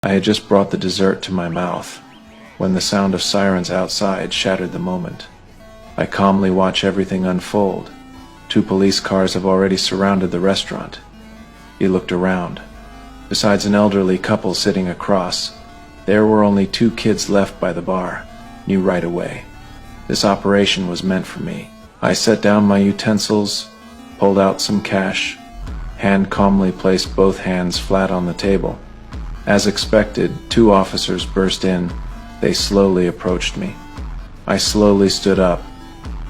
I had just brought the dessert to my mouth when the sound of sirens outside shattered the moment. I calmly watch everything unfold. 2 police cars have already surrounded the restaurant. He looked around. Besides an elderly couple sitting across, there were only 2 kids left by the bar. Knew right away. This operation was meant for me. I set down my utensils, pulled out some cash, and calmly placed both hands flat on the table. As expected, 2 officers burst in. They slowly approached me. I slowly stood up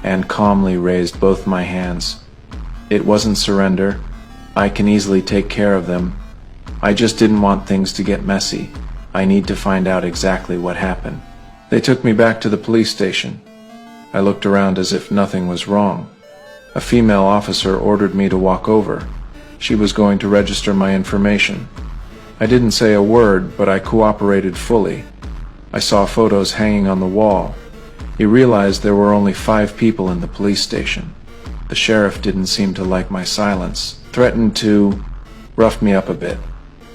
and calmly raised both my hands. It wasn't surrender. I can easily take care of them. I just didn't want things to get messy. I need to find out exactly what happened. They took me back to the police station. I looked around as if nothing was wrong. A female officer ordered me to walk over. She was going to register my information. I didn't say a word, but I cooperated fully. I saw photos hanging on the wall. He realized there were only 5 people in the police station. The sheriff didn't seem to like my silence, threatened to rough me up a bit.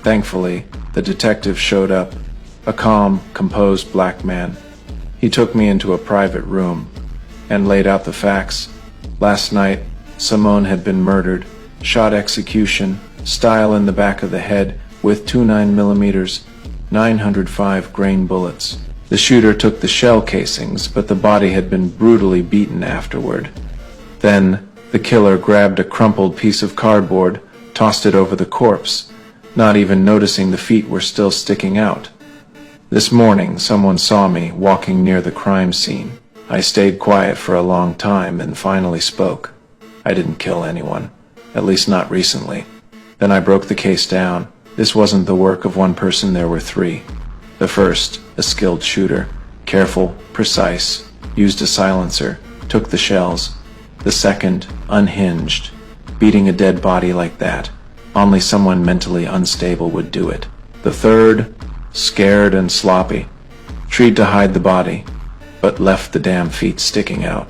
Thankfully, the detective showed up, a calm, composed black man. He took me into a private room and laid out the facts. Last night, Simone had been murdered, shot execution, style in the back of the head with 2 9mm, 905 grain bullets. The shooter took the shell casings, but the body had been brutally beaten afterward. Then, the killer grabbed a crumpled piece of cardboard, tossed it over the corpse, not even noticing the feet were still sticking out. This morning, someone saw me walking near the crime scene. I stayed quiet for a long time and finally spoke. I didn't kill anyone, at least not recently. Then I broke the case down. This wasn't the work of one person, there were 3. The first, a skilled shooter, careful, precise, used a silencer, took the shells. The second, unhinged, beating a dead body like that. Only someone mentally unstable would do it. The third, scared and sloppy, tried to hide the body, but left the damn feet sticking out.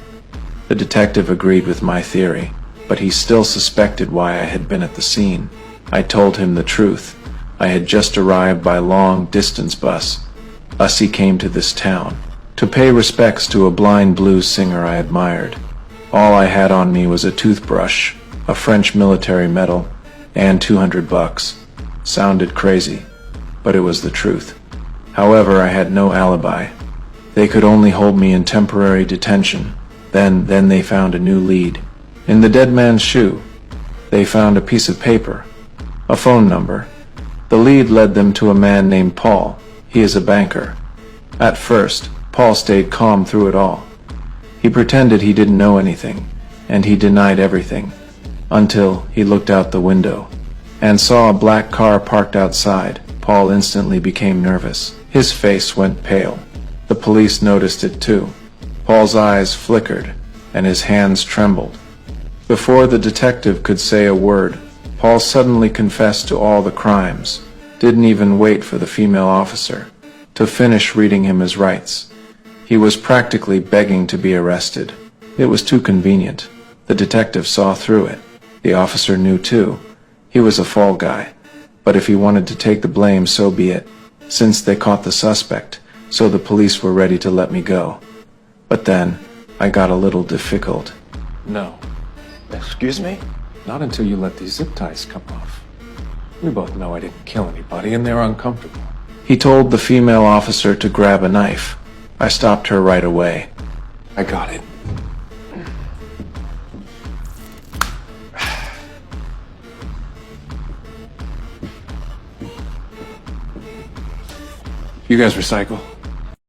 The detective agreed with my theory, but he still suspected why I had been at the scene. I told him the truth. I had just arrived by long-distance bus. He came to this town to pay respects to a blind blues singer I admired. All I had on me was a toothbrush, a French military medal, and $200. Sounded crazy, but it was the truth. However, I had no alibi. They could only hold me in temporary detention. Then they found a new lead. In the dead man's shoe, they found a piece of paper, a phone number. The lead led them to a man named Paul. He is a banker. At first, Paul stayed calm through it all. He pretended he didn't know anything, and he denied everything, until he looked out the window and saw a black car parked outside. Paul instantly became nervous. His face went pale. The police noticed it too. Paul's eyes flickered, and his hands trembled. Before the detective could say a word, Paul suddenly confessed to all the crimes, didn't even wait for the female officer to finish reading him his rights. He was practically begging to be arrested. It was too convenient. The detective saw through it. The officer knew too. He was a fall guy. But if he wanted to take the blame, so be it, since they caught the suspect, so the police were ready to let me go. But then, I got a little difficult. No. Excuse me? Not until you let these zip ties come off. We both know I didn't kill anybody, and they're uncomfortable. He told the female officer to grab a knife. I stopped her right away. I got it. You guys recycle?